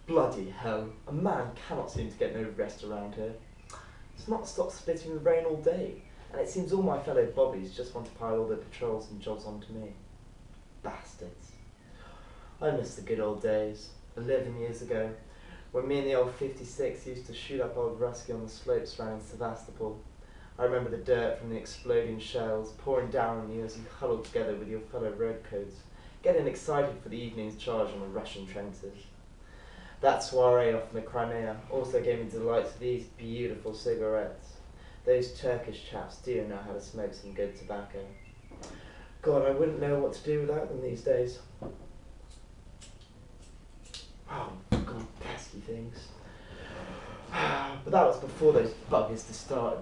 Bloody hell, a man cannot seem to get no rest around here. It's not stopped spitting with rain all day, and it seems all my fellow bobbies just want to pile all their patrols and jobs onto me. Bastards. I miss the good old days, 11 years ago, when me and the old 56 used to shoot up old Rusky on the slopes round Sevastopol. I remember the dirt from the exploding shells pouring down on you as you huddled together with your fellow redcoats, getting excited for the evening's charge on the Russian trenches. That soiree off in the Crimea also gave me delight to these beautiful cigarettes. Those Turkish chaps do know how to smoke some good tobacco. God, I wouldn't know what to do without them these days. Oh, God, pesky things. But that was before those buggers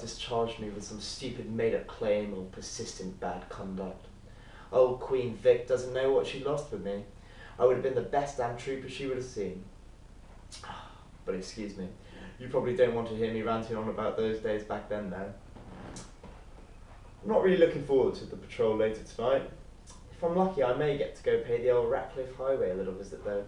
discharged me with some stupid made-up claim or persistent bad conduct. Old Queen Vic doesn't know what she lost with me. I would have been the best damn trooper she would have seen. But excuse me, you probably don't want to hear me ranting on about those days back then, though. I'm not really looking forward to the patrol later tonight. If I'm lucky, I may get to go pay the old Ratcliffe Highway a little visit, though.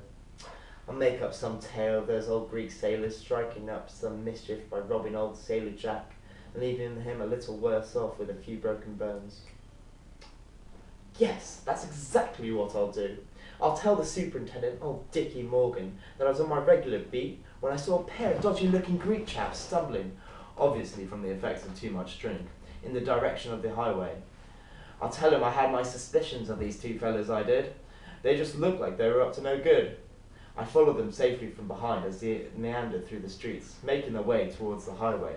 I'll make up some tale of those old Greek sailors striking up some mischief by robbing old Sailor Jack and leaving him a little worse off with a few broken bones. Yes, that's exactly what I'll do. I'll tell the superintendent, old Dickie Morgan, that I was on my regular beat when I saw a pair of dodgy-looking Greek chaps stumbling, obviously from the effects of too much drink, in the direction of the highway. I'll tell him I had my suspicions of these two fellows, I did. They just looked like they were up to no good. I followed them safely from behind as they meandered through the streets, making their way towards the highway.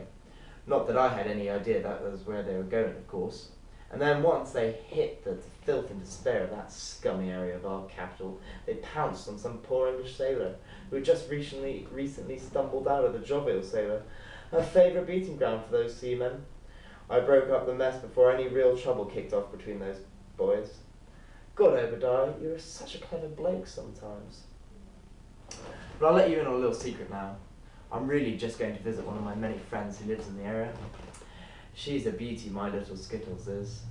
Not that I had any idea that was where they were going, of course. And then once they hit the filth and despair of that scummy area of our capital, they pounced on some poor English sailor who had just recently stumbled out of the Jovial Sailor, a favourite beating ground for those seamen. I broke up the mess before any real trouble kicked off between those boys. God, Obadiah, you're such a clever bloke sometimes. But I'll let you in on a little secret now. I'm really just going to visit one of my many friends who lives in the area. She's a beauty, my little Skittles is.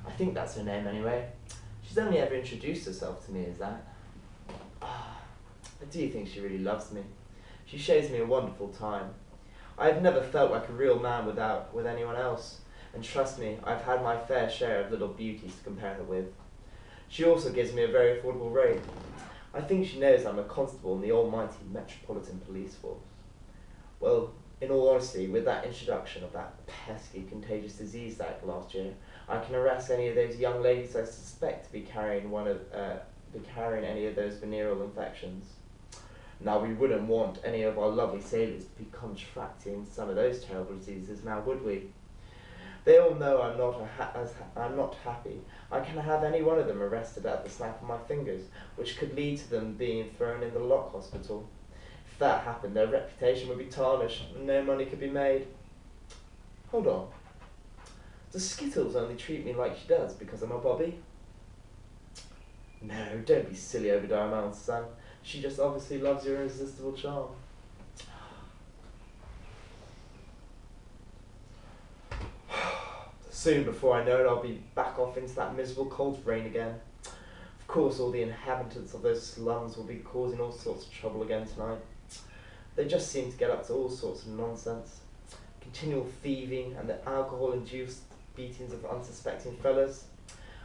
I think that's her name anyway. She's only ever introduced herself to me as that. I do think she really loves me. She shows me a wonderful time. I've never felt like a real man with anyone else, and trust me, I've had my fair share of little beauties to compare her with. She also gives me a very affordable rate. I think she knows I'm a constable in the almighty Metropolitan Police Force. Well, in all honesty, with that introduction of that pesky Contagious Disease Act last year, I can arrest any of those young ladies I suspect to be carrying any of those venereal infections. Now, we wouldn't want any of our lovely sailors to be contracting some of those terrible diseases, now would we? They all know I'm not happy. I can have any one of them arrested at the snap of my fingers, which could lead to them being thrown in the Lock Hospital. If that happened, their reputation would be tarnished, and no money could be made. Hold on. Does Skittles only treat me like she does because I'm a bobby? No, don't be silly, Obadiah, my old son. She just obviously loves your irresistible charm. Soon, before I know it, I'll be back off into that miserable cold rain again. Of course, all the inhabitants of those slums will be causing all sorts of trouble again tonight. They just seem to get up to all sorts of nonsense. Continual thieving and the alcohol-induced beatings of unsuspecting fellas.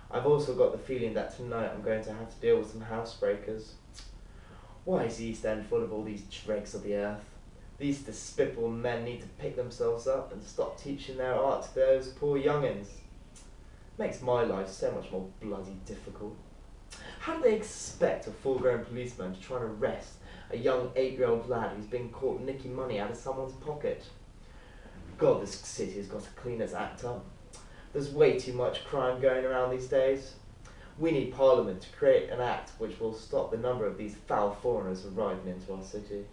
I've also got the feeling that tonight I'm going to have to deal with some housebreakers. Why is the East End full of all these dregs of the earth? These despicable men need to pick themselves up and stop teaching their art to those poor young'uns. Makes my life so much more bloody difficult. How do they expect a full-grown policeman to try and arrest a young 8-year-old lad who's been caught nicking money out of someone's pocket? God, this city has got to clean its act up. There's way too much crime going around these days. We need Parliament to create an act which will stop the number of these foul foreigners arriving into our city.